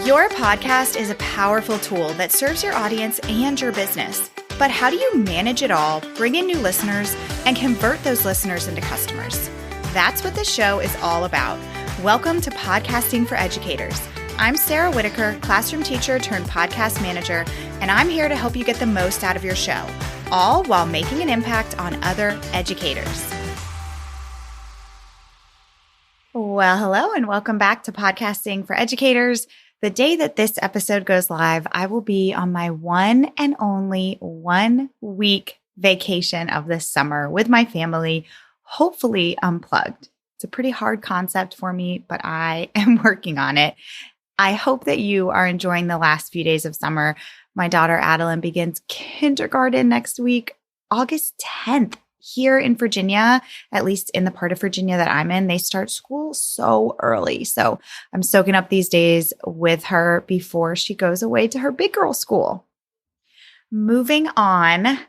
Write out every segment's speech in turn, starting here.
Your podcast is a powerful tool that serves your audience and your business. But how do you manage it all, bring in new listeners, and convert those listeners into customers? That's what this show is all about. Welcome to Podcasting for Educators. I'm Sarah Whitaker, classroom teacher turned podcast manager, and I'm here to help you get the most out of your show, all while making an impact on other educators. Well, hello, and welcome back to Podcasting for Educators. The day that this episode goes live, I will be on my one and only 1 week vacation of this summer with my family, hopefully unplugged. It's a pretty hard concept for me, but I am working on it. I hope that you are enjoying the last few days of summer. My daughter Adeline begins kindergarten next week, August 10th. Here in Virginia, at least in the part of Virginia that I'm in, they start school so early. So I'm soaking up these days with her before she goes away to her big girl school. Moving on,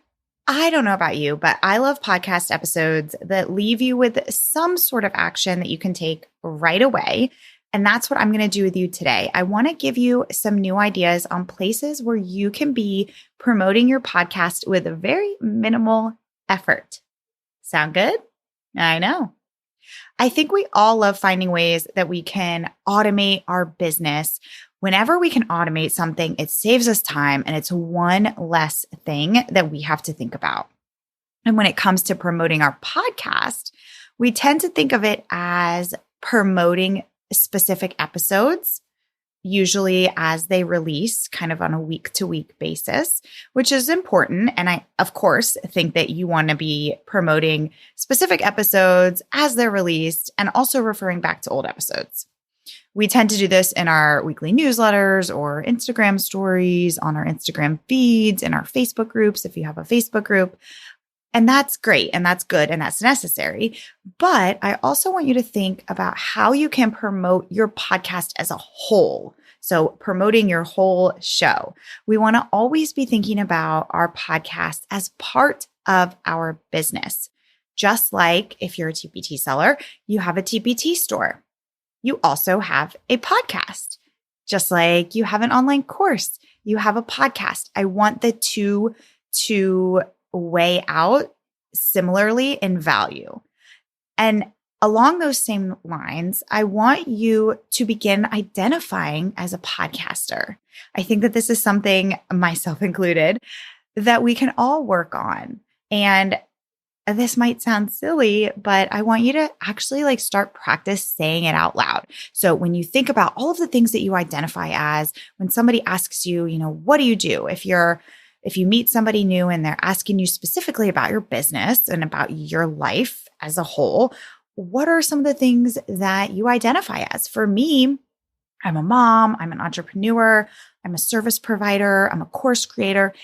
I don't know about you, but I love podcast episodes that leave you with some sort of action that you can take right away. And that's what I'm going to do with you today. I want to give you some new ideas on places where you can be promoting your podcast with a very minimal effort. Sound good? I know. I think we all love finding ways that we can automate our business. Whenever we can automate something, it saves us time and it's one less thing that we have to think about. And when it comes to promoting our podcast, we tend to think of it as promoting specific episodes, usually as they release kind of on a week-to-week basis, which is important. And I, of course, think that you want to be promoting specific episodes as they're released and also referring back to old episodes. We tend to do this in our weekly newsletters or Instagram stories, on our Instagram feeds, in our Facebook groups, if you have a Facebook group. And that's great, and that's good, and that's necessary. But I also want you to think about how you can promote your podcast as a whole. So promoting your whole show. We want to always be thinking about our podcast as part of our business. Just like if you're a TPT seller, you have a TPT store. You also have a podcast. Just like you have an online course, you have a podcast. I want the two to weigh out similarly in value. And along those same lines, I want you to begin identifying as a podcaster. I think that this is something, myself included, that we can all work on. And this might sound silly, but I want you to actually start practice saying it out loud. So when you think about all of the things that you identify as, when somebody asks you, what do you do? If you meet somebody new and they're asking you specifically about your business and about your life as a whole, what are some of the things that you identify as? For me, I'm a mom, I'm an entrepreneur, I'm a service provider, I'm a course creator,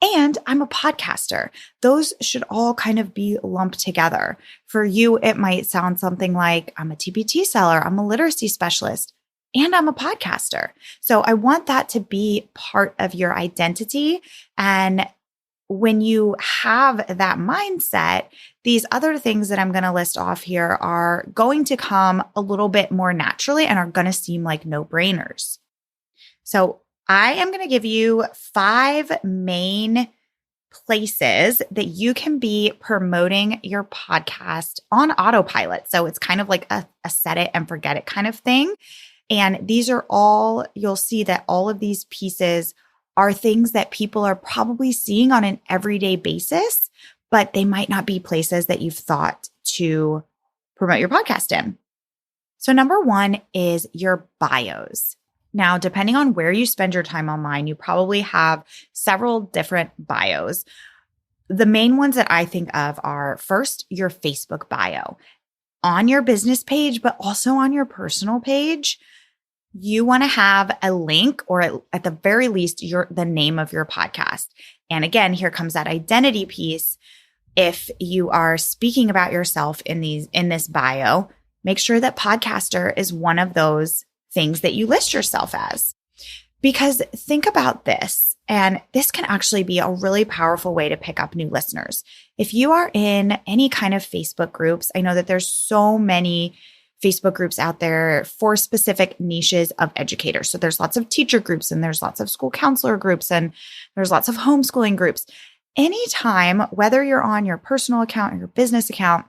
and I'm a podcaster. Those should all kind of be lumped together. For you, it might sound something like I'm a TPT seller, I'm a literacy specialist, and I'm a podcaster. So I want that to be part of your identity. And when you have that mindset, these other things that I'm going to list off here are going to come a little bit more naturally and are going to seem like no-brainers. So I am going to give you 5 main places that you can be promoting your podcast on autopilot. So it's kind of like a set it and forget it kind of thing. And these are all, you'll see that all of these pieces are things that people are probably seeing on an everyday basis, but they might not be places that you've thought to promote your podcast in. So number 1 is your bios. Now, depending on where you spend your time online, you probably have several different bios. The main ones that I think of are first, your Facebook bio. On your business page, but also on your personal page, you want to have a link or at the very least, the name of your podcast. And again, here comes that identity piece. If you are speaking about yourself in this bio, make sure that podcaster is one of those things that you list yourself as. Because think about this, and this can actually be a really powerful way to pick up new listeners. If you are in any kind of Facebook groups, I know that there's so many Facebook groups out there for specific niches of educators. So there's lots of teacher groups and there's lots of school counselor groups and there's lots of homeschooling groups. Anytime, whether you're on your personal account or your business account,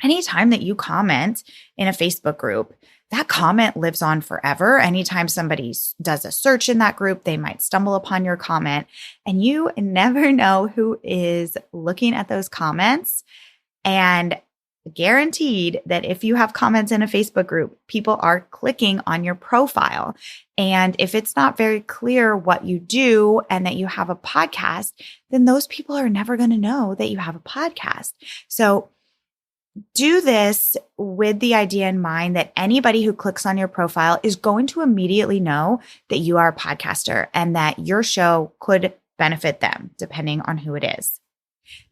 anytime that you comment in a Facebook group, that comment lives on forever. Anytime somebody does a search in that group, they might stumble upon your comment, and you never know who is looking at those comments. And guaranteed that if you have comments in a Facebook group, people are clicking on your profile. And if it's not very clear what you do and that you have a podcast, then those people are never going to know that you have a podcast. So do this with the idea in mind that anybody who clicks on your profile is going to immediately know that you are a podcaster and that your show could benefit them, depending on who it is.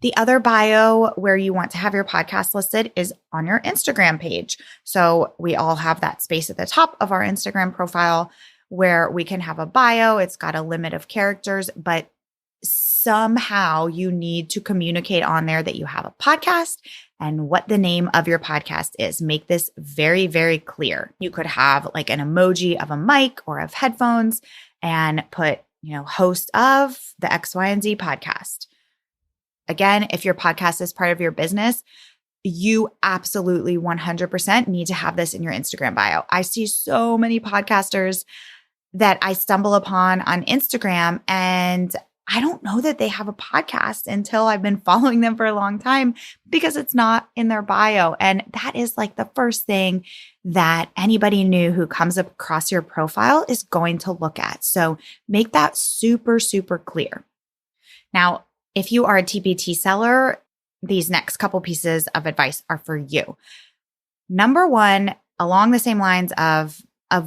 The other bio where you want to have your podcast listed is on your Instagram page. So we all have that space at the top of our Instagram profile where we can have a bio. It's got a limit of characters, but somehow you need to communicate on there that you have a podcast and what the name of your podcast is. Make this very, very clear. You could have like an emoji of a mic or of headphones and put, host of the X, Y, and Z podcast. Again, if your podcast is part of your business, you absolutely 100% need to have this in your Instagram bio. I see so many podcasters that I stumble upon on Instagram, and I don't know that they have a podcast until I've been following them for a long time because it's not in their bio. And that is like the first thing that anybody new who comes across your profile is going to look at. So make that super, super clear. Now, if you are a TPT seller, these next couple pieces of advice are for you. Number one, along the same lines of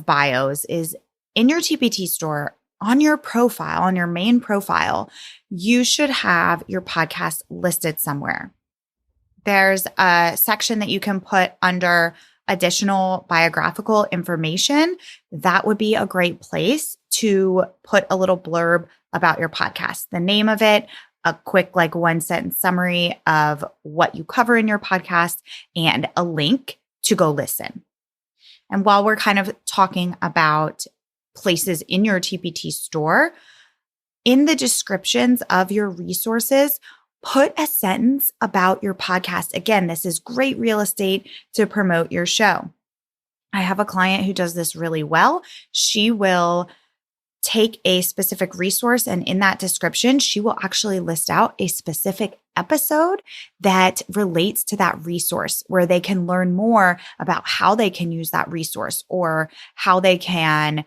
bios, is in your TPT store, on your profile, on your main profile, you should have your podcast listed somewhere. There's a section that you can put under additional biographical information. That would be a great place to put a little blurb about your podcast, the name of it, a quick 1-sentence summary of what you cover in your podcast, and a link to go listen. And while we're kind of talking about places in your TPT store, in the descriptions of your resources, put a sentence about your podcast. Again, this is great real estate to promote your show. I have a client who does this really well. She will take a specific resource, and in that description, she will actually list out a specific episode that relates to that resource where they can learn more about how they can use that resource or how they can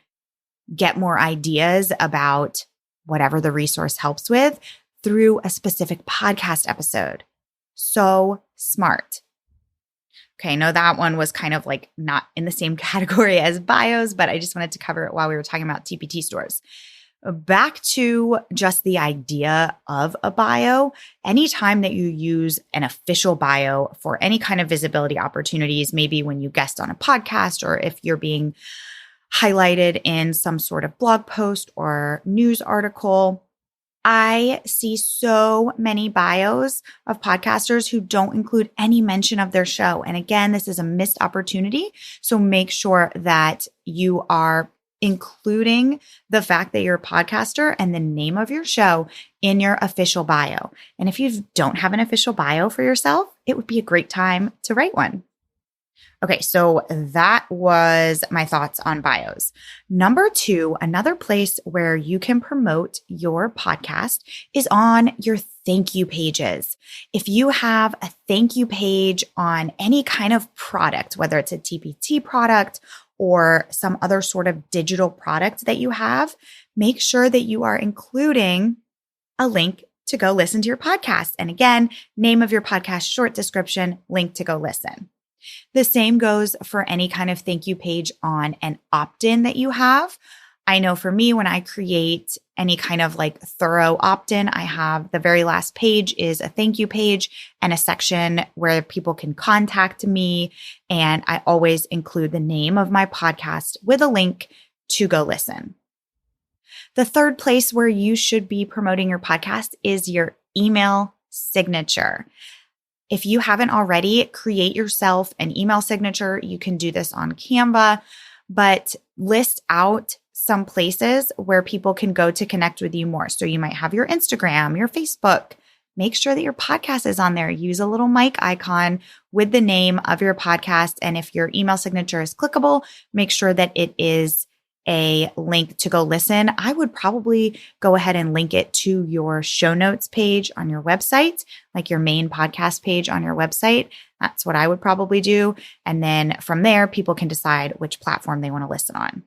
get more ideas about whatever the resource helps with through a specific podcast episode. So smart. Okay, I know that one was kind of not in the same category as bios, but I just wanted to cover it while we were talking about TPT stores. Back to just the idea of a bio. Anytime that you use an official bio for any kind of visibility opportunities, maybe when you guest on a podcast or if you're being highlighted in some sort of blog post or news article, I see so many bios of podcasters who don't include any mention of their show. And again, this is a missed opportunity. So make sure that you are including the fact that you're a podcaster and the name of your show in your official bio. And if you don't have an official bio for yourself, it would be a great time to write one. Okay, so that was my thoughts on bios. Number two, another place where you can promote your podcast is on your thank you pages. If you have a thank you page on any kind of product, whether it's a TPT product or some other sort of digital product that you have, make sure that you are including a link to go listen to your podcast. And again, name of your podcast, short description, link to go listen. The same goes for any kind of thank you page on an opt-in that you have. I know for me, when I create any kind of thorough opt-in, I have the very last page is a thank you page and a section where people can contact me. And I always include the name of my podcast with a link to go listen. The third place where you should be promoting your podcast is your email signature. If you haven't already, create yourself an email signature. You can do this on Canva, but list out some places where people can go to connect with you more. So you might have your Instagram, your Facebook. Make sure that your podcast is on there. Use a little mic icon with the name of your podcast. And if your email signature is clickable, make sure that it is a link to go listen. I would probably go ahead and link it to your show notes page on your website, like your main podcast page on your website. That's what I would probably do. And then from there, people can decide which platform they want to listen on.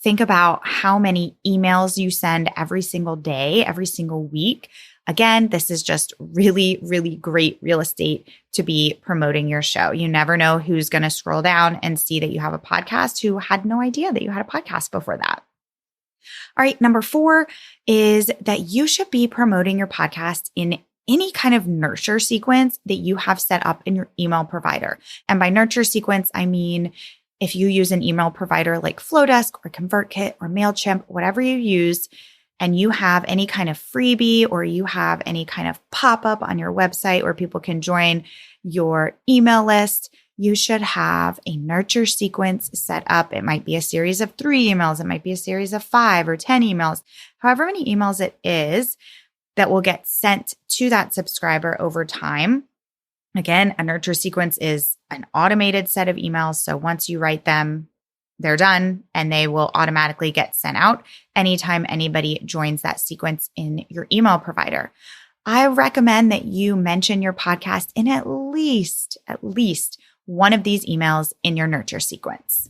Think about how many emails you send every single day, every single week. Again, this is just really, really great real estate to be promoting your show. You never know who's going to scroll down and see that you have a podcast who had no idea that you had a podcast before that. All right, number 4 is that you should be promoting your podcast in any kind of nurture sequence that you have set up in your email provider. And by nurture sequence, I mean if you use an email provider like Flowdesk or ConvertKit or MailChimp, whatever you use, and you have any kind of freebie or you have any kind of pop-up on your website where people can join your email list, you should have a nurture sequence set up. It might be a series of 3 emails. It might be a series of 5 or 10 emails, however many emails it is that will get sent to that subscriber over time. Again, a nurture sequence is an automated set of emails. So once you write them, they're done and they will automatically get sent out anytime anybody joins that sequence in your email provider. I recommend that you mention your podcast in at least one of these emails in your nurture sequence.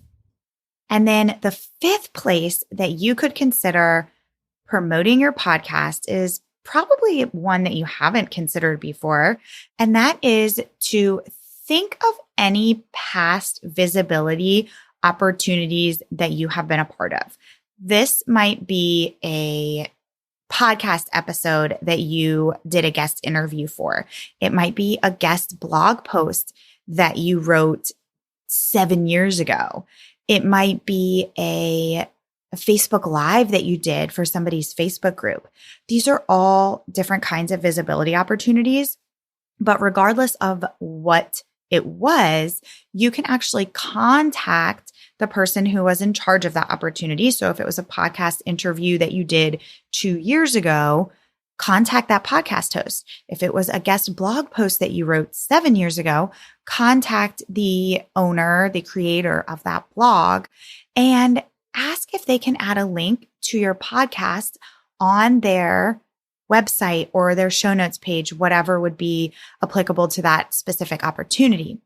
And then the 5th place that you could consider promoting your podcast is probably one that you haven't considered before, and that is to think of any past visibility opportunities that you have been a part of. This might be a podcast episode that you did a guest interview for. It might be a guest blog post that you wrote 7 years ago. It might be a Facebook Live that you did for somebody's Facebook group. These are all different kinds of visibility opportunities, but regardless of what it was, you can actually contact the person who was in charge of that opportunity. So if it was a podcast interview that you did 2 years ago, contact that podcast host. If it was a guest blog post that you wrote 7 years ago, contact the owner, the creator of that blog, and ask if they can add a link to your podcast on their website or their show notes page, whatever would be applicable to that specific opportunity.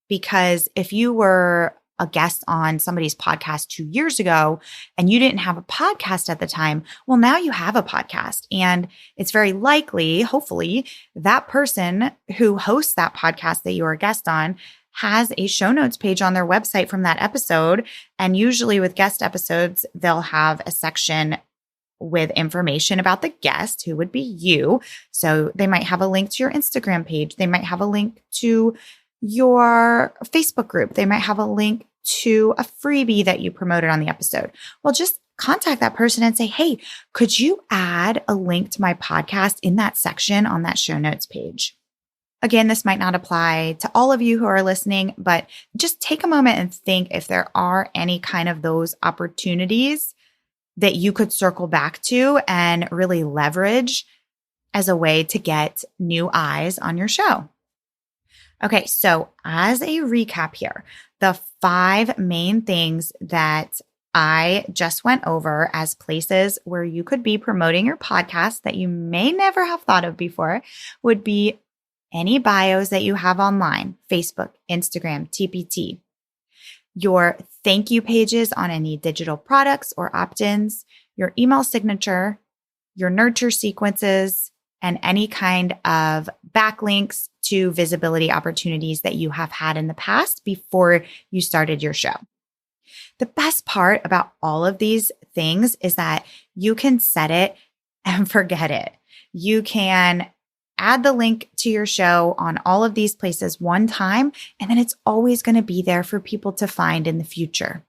Because if you were a guest on somebody's podcast 2 years ago and you didn't have a podcast at the time, well, now you have a podcast. And it's very likely, hopefully, that person who hosts that podcast that you're a guest on has a show notes page on their website from that episode. And usually with guest episodes, they'll have a section with information about the guest, who would be you. So they might have a link to your Instagram page. They might have a link to your Facebook group. They might have a link to a freebie that you promoted on the episode. Well, just contact that person and say, hey, could you add a link to my podcast in that section on that show notes page? Again, this might not apply to all of you who are listening, but just take a moment and think if there are any kind of those opportunities that you could circle back to and really leverage as a way to get new eyes on your show. Okay, so as a recap here, the 5 main things that I just went over as places where you could be promoting your podcast that you may never have thought of before would be any bios that you have online, Facebook, Instagram, TPT, your thank you pages on any digital products or opt-ins, your email signature, your nurture sequences, and any kind of backlinks to visibility opportunities that you have had in the past before you started your show. The best part about all of these things is that you can set it and forget it. You can add the link to your show on all of these places one time, and then it's always going to be there for people to find in the future.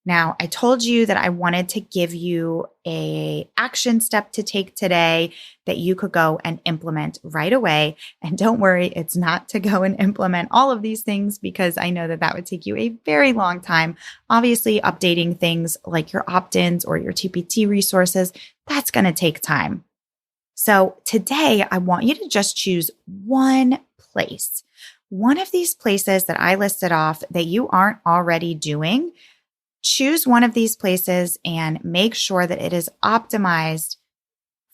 Now, I told you that I wanted to give you an action step to take today that you could go and implement right away. And don't worry, it's not to go and implement all of these things because I know that that would take you a very long time. Obviously, updating things like your opt-ins or your TPT resources, that's going to take time. So today, I want you to just choose one place, one of these places that I listed off that you aren't already doing. Choose one of these places and make sure that it is optimized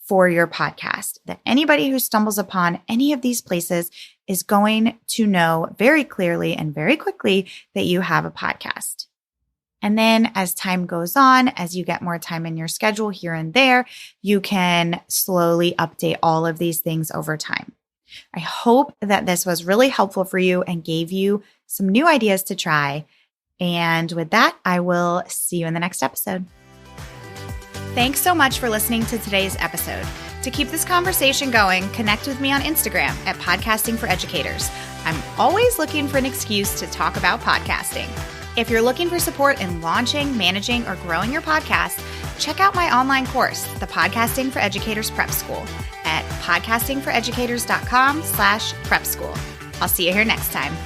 for your podcast, that anybody who stumbles upon any of these places is going to know very clearly and very quickly that you have a podcast. And then as time goes on, as you get more time in your schedule here and there, you can slowly update all of these things over time. I hope that this was really helpful for you and gave you some new ideas to try. And with that, I will see you in the next episode. Thanks so much for listening to today's episode. To keep this conversation going, connect with me on Instagram at Podcasting for Educators. I'm always looking for an excuse to talk about podcasting. If you're looking for support in launching, managing, or growing your podcast, check out my online course, the Podcasting for Educators Prep School, at podcastingforeducators.com/prep school. I'll see you here next time.